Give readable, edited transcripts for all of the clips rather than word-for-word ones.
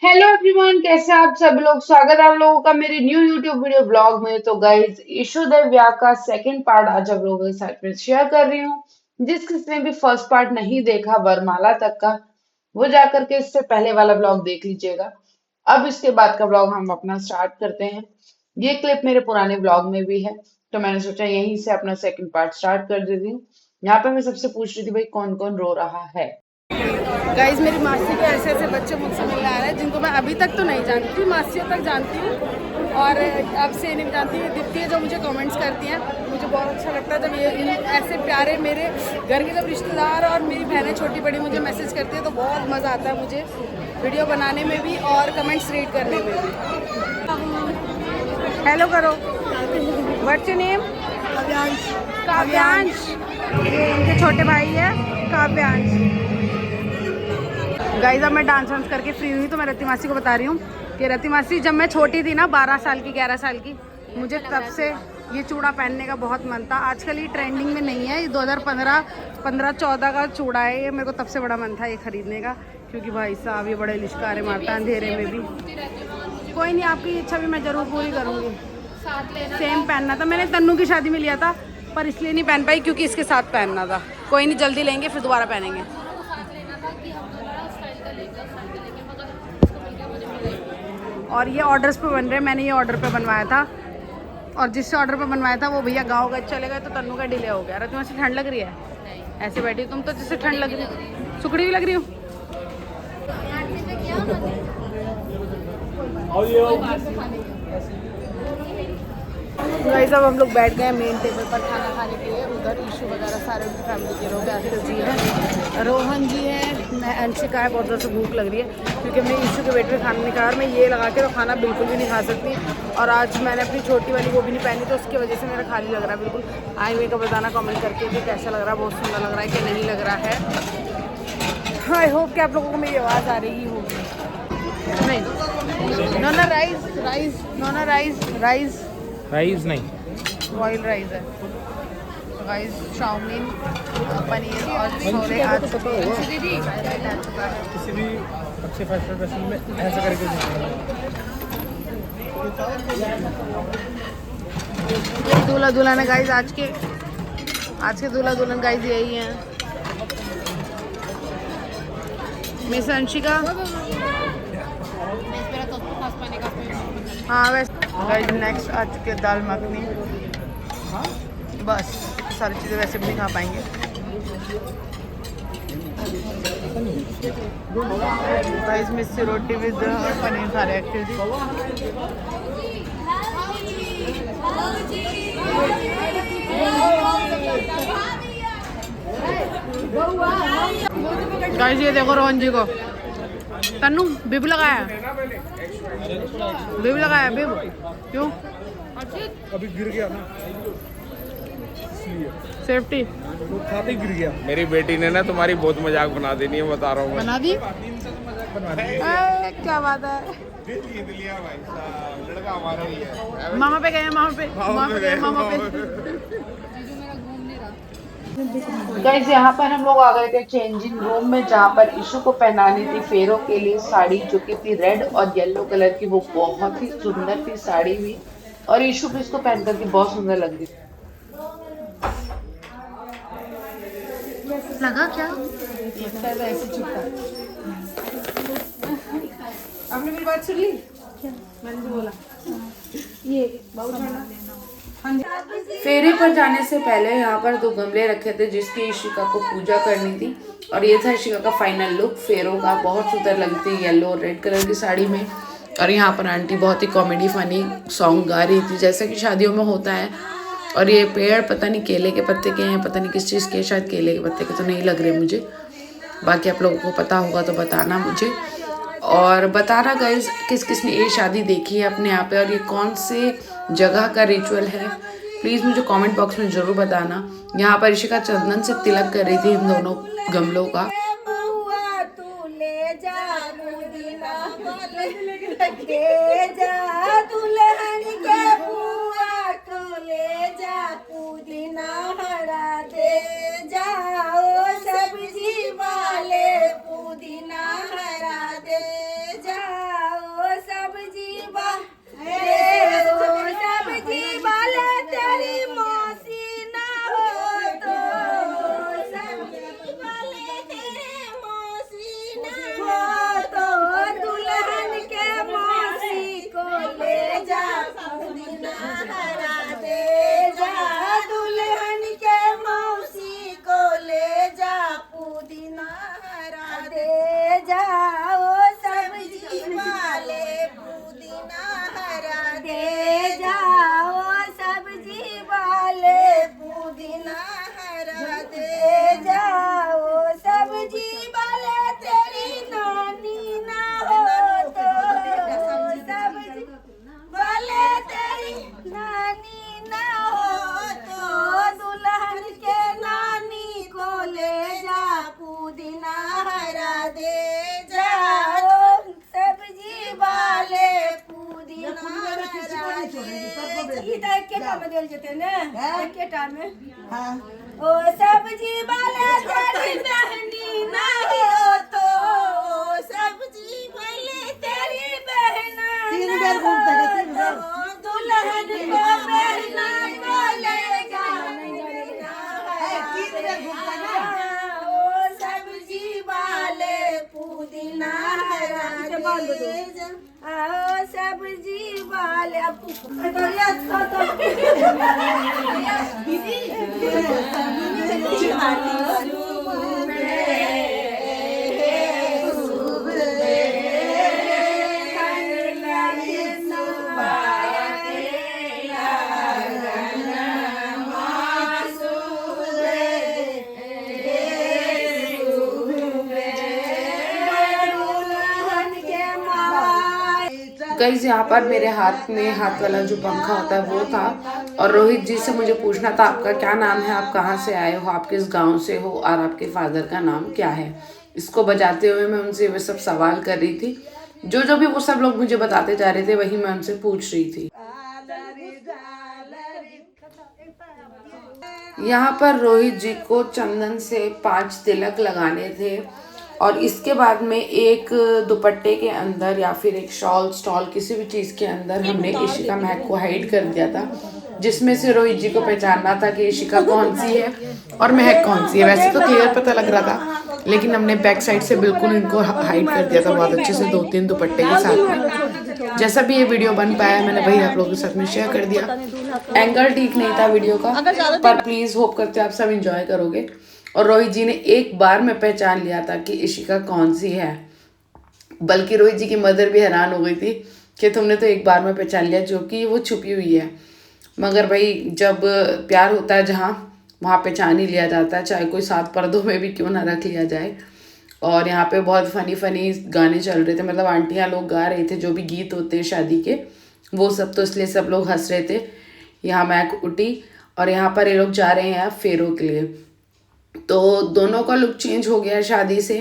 Hello everyone, कैसे आप सब लोग। स्वागत है आप लोगों का मेरे न्यू यूट्यूब वीडियो ब्लॉग में। तो गाइज, ईशोदेव व्याह का सेकंड पार्ट आज आप लोगों के साथ में शेयर कर रही हूँ। जिस किसने भी फर्स्ट पार्ट नहीं देखा वरमाला तक का, वो जाकर के इससे पहले वाला ब्लॉग देख लीजिएगा। अब इसके बाद का ब्लॉग हम अपना स्टार्ट करते हैं। ये क्लिप मेरे पुराने ब्लॉग में भी है, तो मैंने सोचा यहीं से अपना सेकंड पार्ट स्टार्ट कर देती हूँ। यहाँ पे मैं सबसे पूछ रही थी, भाई कौन कौन रो रहा है। गाइज, मेरी मासी के ऐसे ऐसे बच्चे मुझसे मिलने आ रहे हैं जिनको मैं अभी तक तो नहीं जानती थी, मासियों तक जानती हूँ और अब से नहीं जानती हूँ। दीप्ति है जो मुझे कमेंट्स करती हैं, मुझे बहुत अच्छा लगता है जब ये ऐसे प्यारे मेरे घर के जब रिश्तेदार और मेरी बहनें छोटी बड़ी मुझे मैसेज करती है तो बहुत मज़ा आता है मुझे वीडियो बनाने में भी और कमेंट्स रीड करने में भी। हेलो करो। What's your name? Kavyansh. Kavyansh, ये इनके छोटे भाई है काव्यांश। गाइस, अब मैं डांस वांस करके फ्री हुई तो मैं रति मासी को बता रही हूँ कि रति मासी, जब मैं छोटी थी ना 12 साल की 11 साल की, मुझे तब से ये चूड़ा पहनने का बहुत मन था। आजकल ये ट्रेंडिंग में नहीं है, ये 2015-14 का चूड़ा है। ये मेरे को तब से बड़ा मन था ये खरीदने का, क्योंकि भाई साहब ये बड़े लिशकारे मारता है अंधेरे में भी। कोई नहीं, आपकी इच्छा भी मैं ज़रूर पूरी करूँगी। सेम पहनना था, मैंने तन्नू की शादी में लिया था पर इसलिए नहीं पहन पाई क्योंकि इसके साथ पहनना था। कोई नहीं, जल्दी लेंगे फिर दोबारा पहनेंगे। और ये ऑर्डर्स पे बन रहे हैं, मैंने ये ऑर्डर पे बनवाया था और जिससे ऑर्डर पे बनवाया था वो भैया गाँव गए चले गए तो तन्नू का डिले हो गया। अरे तुम्हें से ठंड लग रही है? ऐसे बैठी तुम तो जिससे ठंड लग रही है, सुखड़ी भी लग रही हो। गाइस, अब हम लोग बैठ गए मेन टेबल पर खाना खाने के लिए। उधर ईशू वगैरह सारे उनकी फैमिली के लोग हैं, अंकल जी हैं, रोहन जी हैं, मैं अंशिका है। बहुत ज़्यादा से भूख लग रही है क्योंकि मैं ईशू के वेट पे खाना नहीं खाया और मैं ये लगा के तो खाना बिल्कुल भी नहीं खा सकती। और आज मैंने अपनी छोटी वाली वो भी नहीं पहनी तो उसकी वजह से मेरा खाली लग रहा है बिल्कुल। आई वे का बताना कमेंट करके कि कैसा लग रहा है, बहुत सुंदर लग रहा है कि नहीं लग रहा है। आई होप कि आप लोगों को मेरी आवाज़ आ रही होगी। नहीं, नोना राइस, राइस, नोना राइस, राइस, राइस नहीं, बॉइल राइस है। तो गाइस, चाउमीन, पनीर और छोले आ चुके हैं। किसी भी अच्छे फास्ट फूड रेस्टोरेंट में ऐसा करके दूल्हा दुल्हन है गाइस, आज के दूल्हा दुल्हन गाइस यही हैं। मिस अंशिका। हाँ वैसे गाइस, नेक्स्ट आ चुके दाल मखनी। बस सारी चीज़ें वैसे भी नहीं खा पाएंगे। Guys, missi roti with paneer खा रहे एक्चुअली। गाइस, ये देखो रोहन जी को। तन्नू बिब लगाया, बिब लगाया, बिब क्यों? अभी गिर गया ना, सेफ्टी वो खाते ही गिर गया। मेरी बेटी ने ना तुम्हारी बहुत मजाक बना देनी है, बता रहा हूँ मैं। बना दी। क्या बात है। जीत लिया भाई साहब, लड़का हमारा ही है। मामा पे गए, मामा पे गए, मामा पे। गाइज, यहाँ पर हम लोग आ गए थे चेंजिंग रूम में, जहाँ पर ईशू को पहनानी थी फेरों के लिए साड़ी, जो कि थी रेड और येलो कलर की। वो बहुत ही सुंदर थी साड़ी भी, और ईशू भी इसको पहन करके बहुत सुंदर लग रही थी। लगा क्या? लगता है ऐसे चुपता। आपने मेरी बात सुन ली? मैंने जो बोला ये बाबू फेरे पर जाने से पहले यहाँ पर 2 गमले रखे थे जिसकी ईशिका को पूजा करनी थी, और ये था ईशिका का फाइनल लुक फेरों का। बहुत सुंदर लगती है येलो और रेड कलर की साड़ी में। और यहाँ पर आंटी बहुत ही कॉमेडी फनी सॉन्ग गा रही थी, जैसा कि शादियों में होता है। और ये पेड़ पता नहीं केले के पत्ते के हैं, पता नहीं किस चीज़ के, शायद केले के पत्ते के तो नहीं लग रहे मुझे। बाकी आप लोगों को पता होगा तो बताना मुझे, और बताना गाइस किस किस ने ये शादी देखी है अपने यहाँ पे, और ये कौन से जगह का रिचुअल है। प्लीज़ मुझे कमेंट बॉक्स में ज़रूर बताना। यहाँ पर ईशिका चंदन से तिलक कर रही थी इन दोनों गमलों का। पुदीना हरा दे जा। सब्जी वाले तेरी मौसी ना हो तो, सब्जी वाले तेरे मौसी ना हो तो, दुल्हन के मौसी को ले जा पुदीना हरा दे जा, दुल्हन के मौसी को ले जा पुदीना हरा दे जा, ओ सब्जी वाले पुदीना हरा दे जा, ओ सब्जी वाले पुदीना हरा दे जा, ओ सब्जी वाले तेरी नानी ना हो तो, सब्जी वाले तेरी नानी ना हो तो, दुल्हन के नानी को ले जा पुदीना हरा दे जा, ओ सब्जी वाले पुदीना हरा दे जा। ओ सब्जी वाले तेरी बहनी ना हो तो, सब्जी वाले तेरी बहना ना हो तो, दुल्हन को बहना को ले जा ओ सब्जी वाले पुदीना हरा दे जा, ओ सब्जी वाले गाइस यहाँ पर मेरे हाथ में हाथ वाला जो पंखा होता है वो था, और रोहित जी से मुझे पूछना था आपका क्या नाम है, आप कहाँ से आए हो, आप किस गांव से हो, और आपके फादर का नाम क्या है। इसको बजाते हुए मैं उनसे वे सब सवाल कर रही थी, जो भी वो सब लोग मुझे बताते जा रहे थे वही मैं उनसे पूछ रही थी। यहाँ पर रोहित जी को चंदन से 5 तिलक लगाने थे, और इसके बाद में एक दुपट्टे के अंदर या फिर एक शॉल स्टॉल किसी भी चीज़ के अंदर हमने इशिका महक को हाइड कर दिया था, जिसमें से रोहित जी को पहचानना था कि इशिका कौन सी है और महक कौन सी है। वैसे तो क्लियर पता लग रहा था, लेकिन हमने बैक साइड से बिल्कुल इनको हाइड कर दिया था बहुत अच्छे से 2-3 दुपट्टे के साथ में। जैसा भी ये वीडियो बन पाया मैंने वही आप लोगों के साथ में शेयर कर दिया। एंगल ठीक नहीं था वीडियो का, पर प्लीज़ होप करते आप सब इंजॉय करोगे। और रोहित जी ने एक बार में पहचान लिया था कि इशिका कौन सी है, बल्कि रोहित जी की मदर भी हैरान हो गई थी कि तुमने तो एक बार में पहचान लिया, जो कि वो छुपी हुई है। मगर भाई जब प्यार होता है जहाँ वहाँ पहचान ही लिया जाता है, चाहे कोई 7 पर्दों में भी क्यों ना रख लिया जाए। और यहाँ पे बहुत फनी गाने चल रहे थे, मतलब आंटियाँ लोग गा रहे थे जो भी गीत होते हैं शादी के, वो सब, तो इसलिए सब लोग हंस रहे थे। यहाँ मैं उठी और यहाँ पर ये लोग जा रहे हैं फेरों के लिए, तो दोनों का लुक चेंज हो गया शादी से।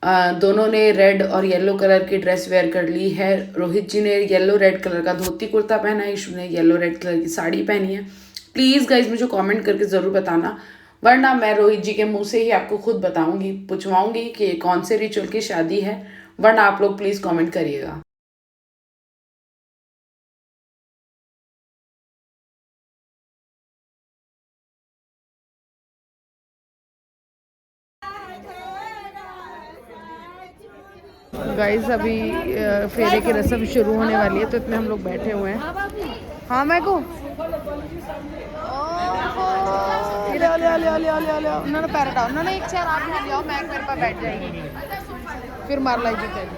दोनों ने रेड और येलो कलर की ड्रेस वेयर कर ली है। रोहित जी ने येलो रेड कलर का धोती कुर्ता पहना है, ईशु ने येलो रेड कलर की साड़ी पहनी है। प्लीज़ गाइज मुझे कमेंट करके ज़रूर बताना, वरना मैं रोहित जी के मुंह से ही आपको खुद बताऊंगी, पूछवाऊंगी कि कौन से रिचुअल की शादी है, वरना आप लोग प्लीज़ कमेंट करिएगा। गाइस अभी फेरे की रस्म शुरू होने वाली है, तो इतने हम लोग बैठे हुए हैं। हाँ मैं को उन्होंने पैर हटाओ, उन्होंने एक चेयर आप ले आओ, मैं मेरे पास बैठ जाएगी, फिर मार लाइए।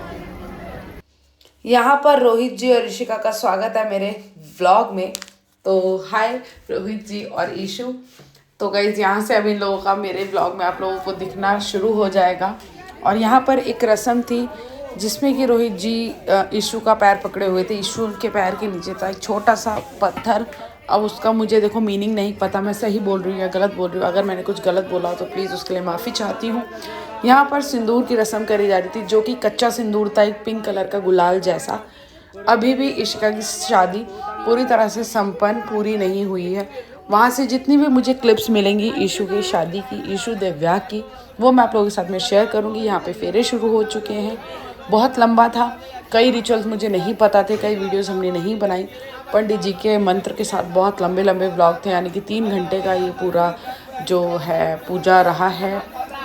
यहाँ पर रोहित जी और इशिका का स्वागत है मेरे व्लॉग में। तो हाय रोहित जी और ईशु। तो गाइस यहाँ से अब इन लोगों का मेरे व्लॉग में आप लोगों को दिखना शुरू हो जाएगा। और यहाँ पर एक रस्म थी जिसमें कि रोहित जी ईशु का पैर पकड़े हुए थे। ईशु के पैर के नीचे था एक छोटा सा पत्थर। अब उसका मुझे देखो मीनिंग नहीं पता, मैं सही बोल रही हूँ या गलत बोल रही हूँ। अगर मैंने कुछ गलत बोला हो तो प्लीज़ उसके लिए माफ़ी चाहती हूँ। यहाँ पर सिंदूर की रस्म करी जा रही थी, जो कि कच्चा सिंदूर था, एक पिंक कलर का गुलाल जैसा। अभी भी इशिका की शादी पूरी तरह से संपन्न पूरी नहीं हुई है। वहाँ से जितनी भी मुझे क्लिप्स मिलेंगी ईशु की शादी की, ईशु दिव्या की, वो मैं आप लोगों के साथ में शेयर करूँगी। यहाँ पे फेरे शुरू हो चुके हैं, बहुत लंबा था कई रिचुअल्स मुझे नहीं पता थे, कई वीडियोस हमने नहीं बनाई। पंडित जी के मंत्र के साथ बहुत लंबे लंबे ब्लॉग थे, यानी कि 3 घंटे का ये पूरा जो है पूजा रहा है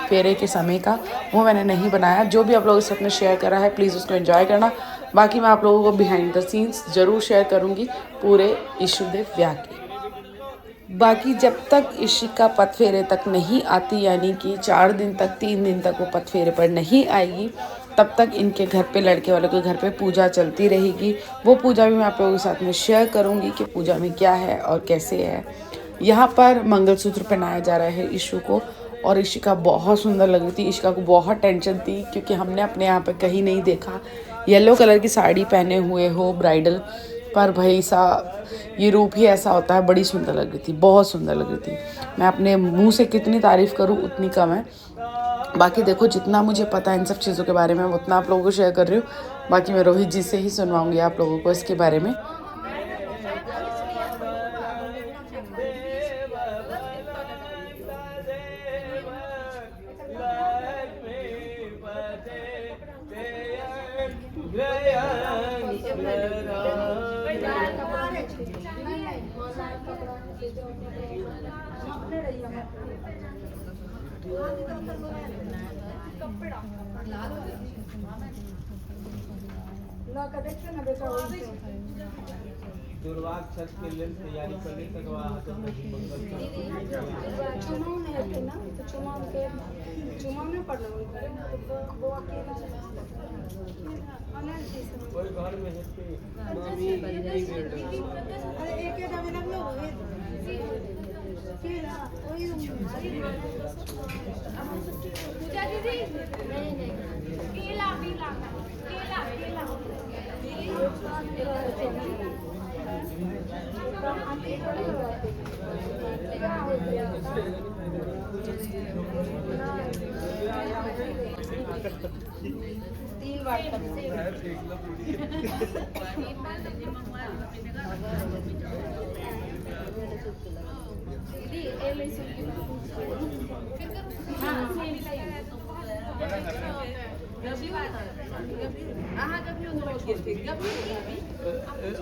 फेरे के समय का, वो मैंने नहीं बनाया। जो भी आप लोगों के साथ में शेयर करा है प्लीज़ उसको एंजॉय करना। बाकी मैं आप लोगों को बिहाइंड द सीन्स ज़रूर शेयर करूँगी पूरे इशुदेव ब्याह की। बाकी जब तक इशिका पथ फेरे तक नहीं आती, यानी कि 4 दिन तक 3 दिन तक वो पथ फेरे पर नहीं आएगी, तब तक इनके घर पे लड़के वालों के घर पे पूजा चलती रहेगी। वो पूजा भी मैं आप लोगों के साथ में शेयर करूँगी कि पूजा में क्या है और कैसे है। यहाँ पर मंगलसूत्र पहनाया जा रहा है इशू को, और इशिका बहुत सुंदर लग रही थी। इशिका को बहुत टेंशन थी क्योंकि हमने अपने यहाँ पे कहीं नहीं देखा येलो कलर की साड़ी पहने हुए हो ब्राइडल, पर भाई सा ये रूप ही ऐसा होता है। बड़ी सुंदर लग रही थी, बहुत सुंदर लग रही थी। मैं अपने मुंह से कितनी तारीफ़ करूँ उतनी कम है। बाकी देखो जितना मुझे पता है इन सब चीज़ों के बारे में उतना आप लोगों को शेयर कर रही हूँ। बाकी मैं रोहित जी से ही सुनवाऊँगी आप लोगों को इसके बारे में। दुर्वाग छठ के लिए तैयारी कर ली कोई घर में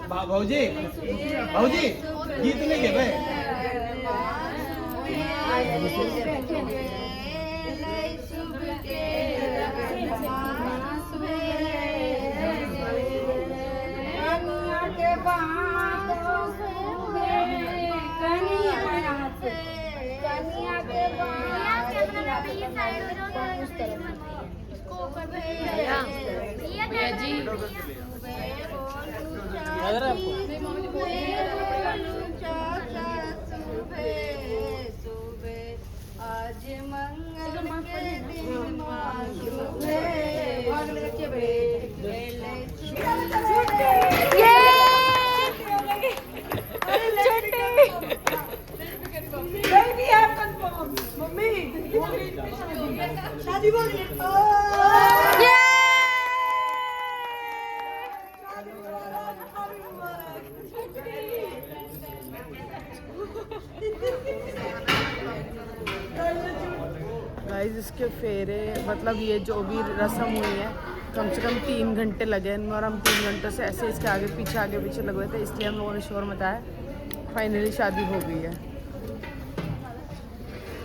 भाऊजी भाऊजी गीत नहीं गे भाई गाइस इसके फेरे मतलब ये जो भी रस्म हुई है कम से कम 3 घंटे लगे हैं और हम 3 घंटों से ऐसे इसके आगे पीछे लगे हुए थे, इसलिए हम लोगों ने शोर मचाया। फाइनली शादी हो गई है।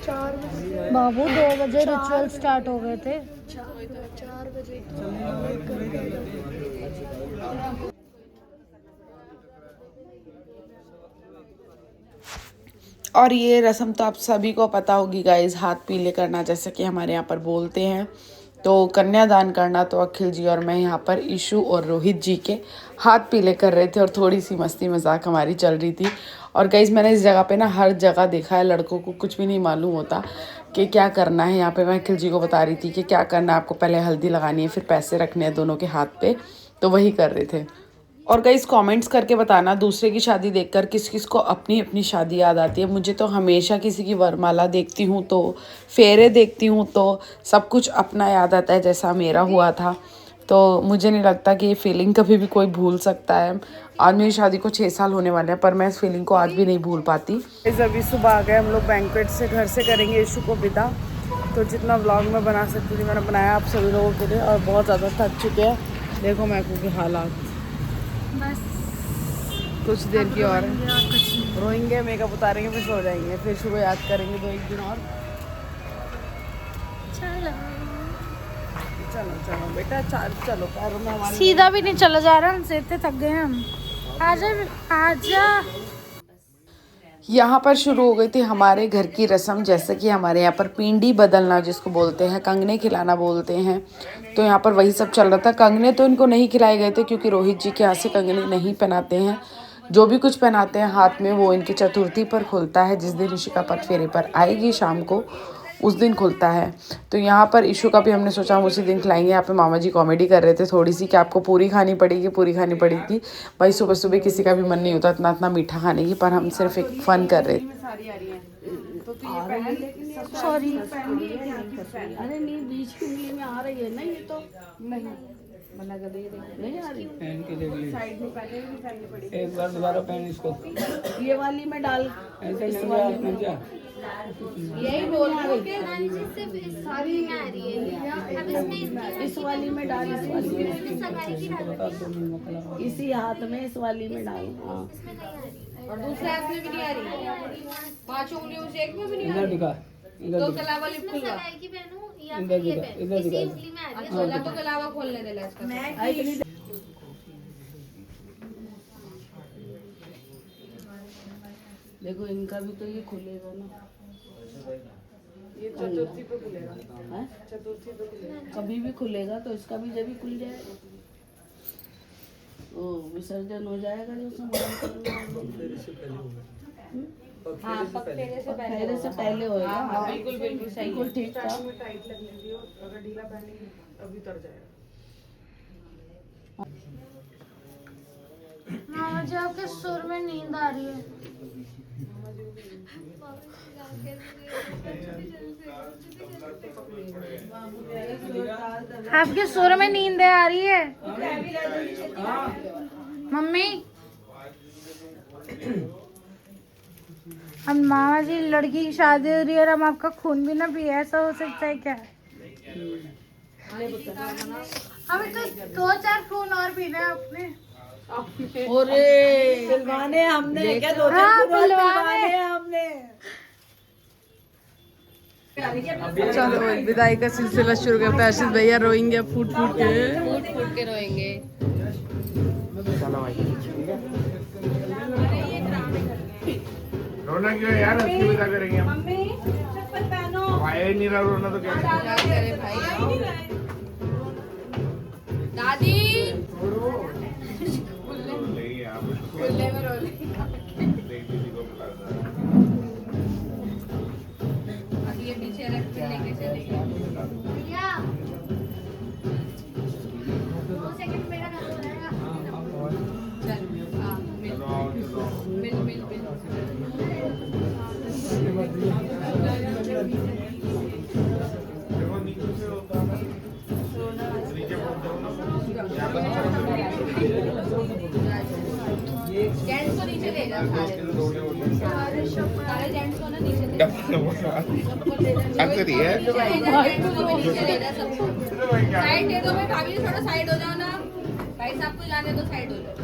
4 बजे बाबू 2 बजे रिचुअल स्टार्ट हो गए थे। 4 बजे और ये रस्म तो आप सभी को पता होगी गाइज, हाथ पीले करना, जैसे कि हमारे यहाँ पर बोलते हैं। तो कन्यादान करना तो अखिल जी और मैं यहाँ पर इशू और रोहित जी के हाथ पीले कर रहे थे और थोड़ी सी मस्ती मजाक हमारी चल रही थी। और गाइज मैंने इस जगह पे ना हर जगह देखा है, लड़कों को कुछ भी नहीं मालूम होता कि क्या करना है। यहाँ पे मैं अखिल जी को बता रही थी कि क्या करना है, आपको पहले हल्दी लगानी है फिर पैसे रखने हैं दोनों के हाथ पे, तो वही कर रहे थे। और गाइस कमेंट्स करके बताना दूसरे की शादी देखकर किस किस को अपनी अपनी शादी याद आती है। मुझे तो हमेशा किसी की वरमाला देखती हूँ तो फेरे देखती हूँ तो सब कुछ अपना याद आता है, जैसा मेरा हुआ था। तो मुझे नहीं लगता कि ये फीलिंग कभी भी कोई भूल सकता है। आज मेरी शादी को 6 साल होने वाले हैं पर मैं इस फीलिंग को आज भी नहीं भूल पाती। अभी सुबह आ गए हम लोग बैंक्वेट से, घर से करेंगे इशू को विदा। तो जितना व्लॉग में बना सकती थी मैंने बनाया आप सभी लोगों के लिए और बहुत ज़्यादा थक चुके हैं। देखो मैकू के हालात, बस कुछ देर की और है। कुछ नहीं। रोएंगे, मेकअप उतारेंगे, फिर सो जाएंगे, फिर सुबह याद करेंगे 2-1 दिन और। चलो चलो चलो बेटा, चलो पैरों में हमारे। सीधा भी नहीं चला जा रहा हमसे, इतने थक गए हम। आजा आजा। यहाँ पर शुरू हो गई थी हमारे घर की रस्म, जैसे कि हमारे यहाँ पर पिंडी बदलना जिसको बोलते हैं, कंगने खिलाना बोलते हैं। तो यहाँ पर वही सब चल रहा था। कंगने तो इनको नहीं खिलाए गए थे क्योंकि रोहित जी के यहाँ से कंगने नहीं पहनाते हैं। जो भी कुछ पहनाते हैं हाथ में वो इनकी चतुर्थी पर खुलता है, जिस दिन इशिका पट फेरे पर आएगी शाम को उस दिन खुलता है। तो यहाँ पर इशू का भी हमने सोचा हम उसी दिन खिलाएंगे। यहाँ पे मामा जी कॉमेडी कर रहे थे थोड़ी सी कि आपको पूरी खानी पड़ेगी, पूरी खानी पड़ेगी। भाई सुबह सुबह किसी का भी मन नहीं होता इतना मीठा खाने की, पर हम सिर्फ एक फन कर रहे थे। सॉरी। अरे नहीं, बीच की उंगली में आ रही है ना, ये तो नहीं मना कर रही है, नहीं आ रही। पहन के देख ली, साइड में पहले भी पहननी पड़ेगी। एक बार दोबारा पहन इसको, ये वाली में डाल, ऐसे नहीं जा। यही बोल रही है। सारी में आ रही है। अब इसमें इस वाली में डाल, इस वाली में, सगाई की डाल इसी हाथ में, इस वाली में डाल। हाँ, और दूसरे हाथ में भी नहीं आ रही, 5 उंगलियों से एक में भी नहीं आ इधर रही। दिखा, इधर दो दिखा, कलावा लिप खुलवा, सगाई की पहनूं या इधर फिर ये दिखा, पहनूं? इधर इसी दिखा। उंगली में आ रही है। सोलह तो कलावा खोलने देला इसका। देखो इनका भी तो ये खुलेगा ना, ये चतुर्थी पे खुलेगा, है चतुर्थी पे खुलेगा। कभी भी खुलेगा, तो इसका भी जब भी खुल जाएगा वो विसर्जन हो जाएगा जो सामान। हाँ, फेरे से पहले से पहले होएगा। हाँ, बिल्कुल बिल्कुल सही। बिल्कुल ठीक था। टाइट लगेगी और अगर ढीला पहनेगी अभी उतर जाएगा। मामा जी आपके सुर में नींद आ रही है। आपके सुर में नींद आ रही है मम्मी। अब मामा जी लड़की की शादी हो रही है और हम आपका खून भी ना पिए, ऐसा हो सकता है क्या? अभी तो 2-4 खून और पीना है आपने। अरे पिलवाने हमने क्या, 2-4 हाँ, खून और पिलवाने पिलवाने हमने। चलो विदाई का सिलसिला शुरू करते हैं। आशीष भैया रोएंगे फूट फूट के, फूट फूट के रोएंगे। रोना क्यों है यार, अच्छी विदा करेंगे हम। आया ही नहीं रहा रोना तो क्या करे भाई। दादी लेंगे आप इसको, खुले में रो ले। देख दीदी को बुला रहा है। अब ये पीछे रख के लेके चलेगा। भैया 2 सेकंड मेरा काम हो जाएगा। चल हाँ, मिल चलो आओ, चलो। मिल मिल मिल। देखो नीचे से होता है, नीचे पहुंच जाओ ना। यहाँ पर जेंट्स को नीचे दे जा, सारे सारे जेंट्स को ना नीचे दे। अक्सर ही है। जेंट्स को भी नीचे दे जा सबको। साइड दे दो भाई, भाभी थोड़ा साइड हो जाओ ना। भाई साहब को जाने दो, साइड हो जाओ।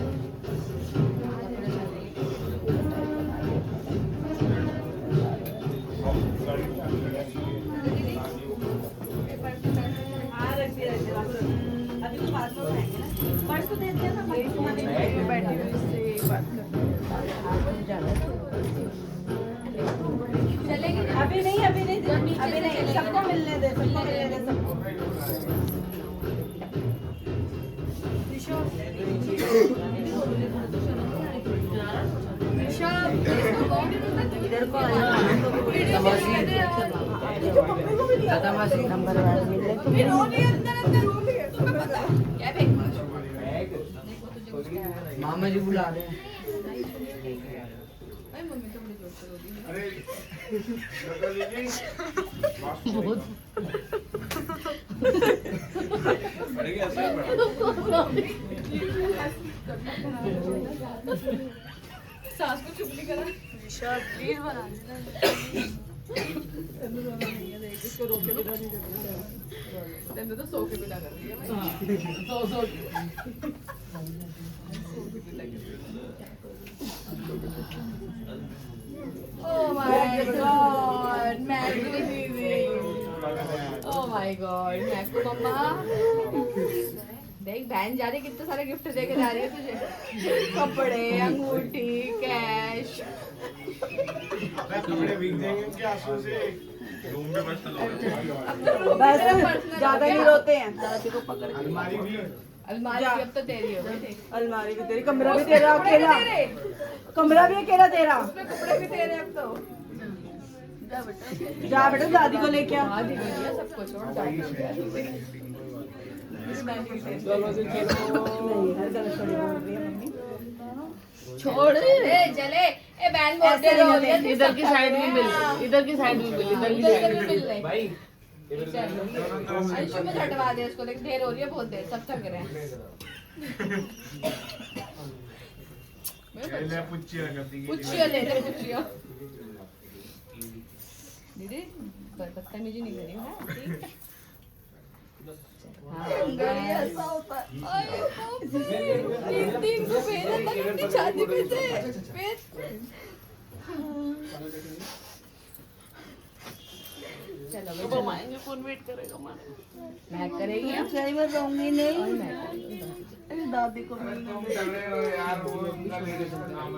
चलेगी ना? अभी नहीं, अभी नहीं, अभी नहीं, सबको मिलने दे, सबको मिलने दे, सबको। इधर को मामा जी बुला रहे हैं। अरे लगा लीजिए। पड़ेगी ऐसे ही पड़ा। सास को चुगली करा। प्लीज बना तेरे तो सो के बिना कर रही है भाई। Oh my God, मैकू दीदी। Oh my God, मैकू मम्मा। देख बहन जा रही, कितने सारे गिफ्ट देके जा रही है तुझे। कपड़े, अंगूठी, कैश। कपड़े बिक जाएंगे उनके आंसू से। रूम में बस बस ज्यादा नहीं रोते हैं। दादी को पकड़ के अलमारी भी अलमारी भी अब तो तेरी हो गई। अलमारी भी तेरी, कमरा भी तेरा अकेला, कमरा भी अकेला तेरा। कपड़े भी तेरे अब तो। जा बेटा दादी को लेके आ। दादी को दिया सब कुछ और दादी को दिया। छोड़ ए चले ए बैंड बोल दे रहा है। इधर की साइड भी मिल, इधर की साइड भी मिल, इधर की साइड भी मिल। भाई अंशु में हटवा दे उसको, देख ढेर हो रही है बहुत देर, सब थक रहे हैं। ले पुच्ची कर दी। पुच्छियो ले ले पुच्छियो। दीदी बदतमीजी नहीं करी है ठीक है। हाँ ऐसा होता है। तीन को भेजा था अपनी छाती पे से फिर चलो वो माएंगे, फोन वेट करेगा हमारा। मैं करेगी अब सही में रहूंगी नहीं। और मैं करेगी दादी को यार वो उनका मेरे से नाम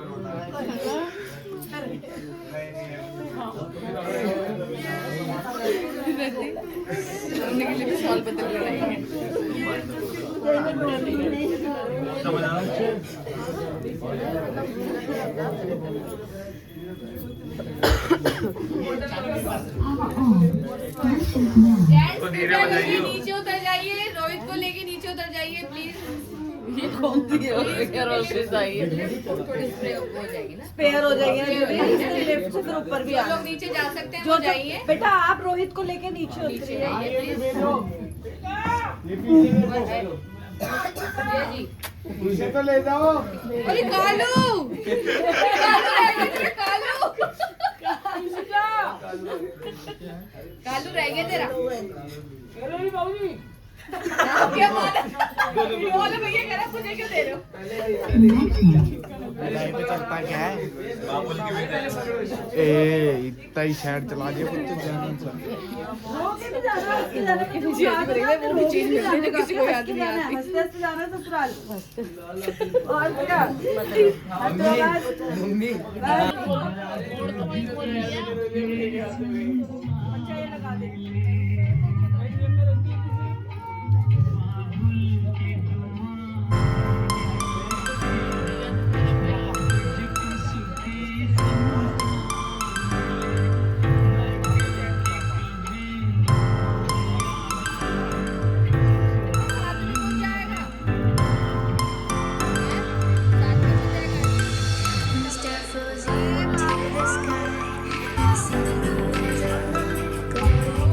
उन्हीं के लिए भी सॉल बदल लगाएंगे। नीचे उतर जाइए, रोहित को लेके नीचे उतर जाइए प्लीज। ये कौन सी रोशनी आई है? थोड़ी स्प्रे हो जाएगी ना, स्पेयर हो जाएगी ना, लिफ्ट से फिर ऊपर भी जो आ लोग नीचे जा सकते हैं जो वो जाइए। बेटा आप रोहित को लेके नीचे नीचे उतरिए। जाइए प्लीज। ये जी पीछे तो ले जाओ। अरे कालू कालू कालू रह गया तेरा। क्या मारा बोलो भैया, कह रहा मुझे क्यों दे रहे हो? चलता क्या है? ए इतना ही शहर चला दिया कुछ तो जाना सा। किसी को याद नहीं आती। हंसते हंसते जाना ससुराल। और क्या? मम्मी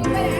Step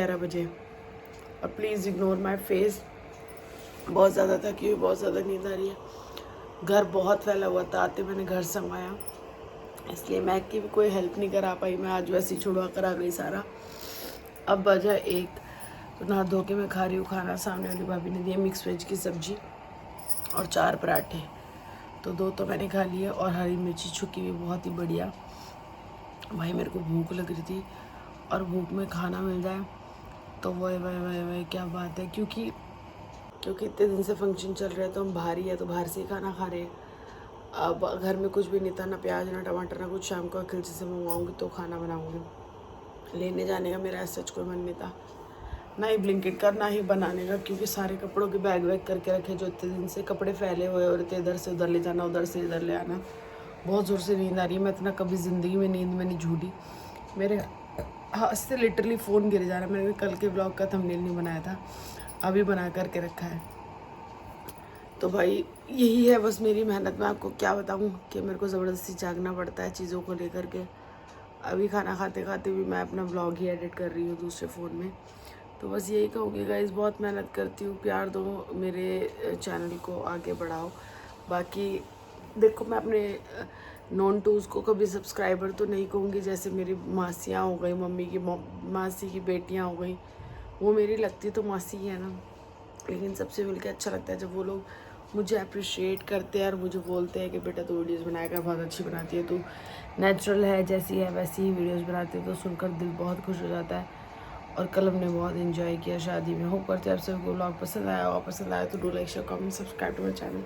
11 बजे। और प्लीज़ इग्नोर माई फेस, बहुत ज़्यादा थकी हुई, बहुत ज़्यादा नींद आ रही है। घर बहुत फैला हुआ था, आते मैंने घर संभाया, इसलिए मैं की भी कोई हेल्प नहीं करा पाई। मैं आज वैसे ही छुड़वा कर आ गई सारा। अब बजा 1, तो नहा धो के मैं खा रही हूँ खाना। सामने वाली भाभी ने दिया मिक्स वेज की सब्जी और 4 पराठे, तो 2 तो मैंने खा लिए और हरी मिर्ची छुकी हुई बहुत ही बढ़िया। भाई मेरे को भूख लग रही थी और भूख में खाना मिल जाए तो वही क्या बात है। क्योंकि इतने दिन से फंक्शन चल रहे हैं तो हम बाहर ही है, तो बाहर से ही खाना खा रहे हैं। अब घर में कुछ भी नहीं था, ना प्याज ना टमाटर ना कुछ। शाम को खिलची से मंगवाऊँगी तो खाना बनाऊँगी। लेने जाने का मेरा ऐसा कोई मन नहीं था, ना ही ब्लिंकिट का, ना ही बनाने का, क्योंकि सारे कपड़ों के बैग वैग करके रखे जो इतने दिन से कपड़े फैले हुए और इतने इधर से उधर ले जाना, उधर से इधर ले आना। बहुत ज़ोर से नींद आ रही है। मैं इतना कभी ज़िंदगी में नींद में नहीं झूठी। मेरे हाथ से लिटरली फ़ोन गिर जा रहा है। मैंने कल के ब्लॉग का थंबनेल नहीं बनाया था, अभी बना करके रखा है। तो भाई यही है बस मेरी मेहनत। मैं आपको क्या बताऊँ कि मेरे को ज़बरदस्ती जागना पड़ता है चीज़ों को लेकर के। अभी खाना खाते खाते भी मैं अपना ब्लॉग ही एडिट कर रही हूँ दूसरे फ़ोन में। तो बस यही कहूँगी गाइस, बहुत मेहनत करती हूँ, प्यार दो, मेरे चैनल को आगे बढ़ाओ। बाकी देखो, मैं अपने नॉन टूज़ को कभी सब्सक्राइबर तो नहीं कहूँगी, जैसे मेरी मासियाँ हो गई, मम्मी की मासी की बेटियाँ हो गई, वो मेरी लगती तो मासी ही है ना। लेकिन सबसे मिलकर अच्छा लगता है जब वो लोग मुझे अप्रिशिएट करते हैं और मुझे बोलते हैं कि बेटा तू वीडियोस बनाएगा, बहुत अच्छी बनाती है, तू नेचुरल है, जैसी है वैसी ही वीडियोस बनाती है। तो सुनकर दिल बहुत खुश हो जाता है। और कल हमने बहुत एंजॉय किया शादी में। होप करते हैं आप सबको व्लॉग पसंद आया, और पसंद आया तो do like share comment subscribe to my channel.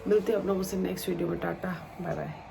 मिलते हैं आप लोगों से नेक्स्ट वीडियो में। Tata bye bye.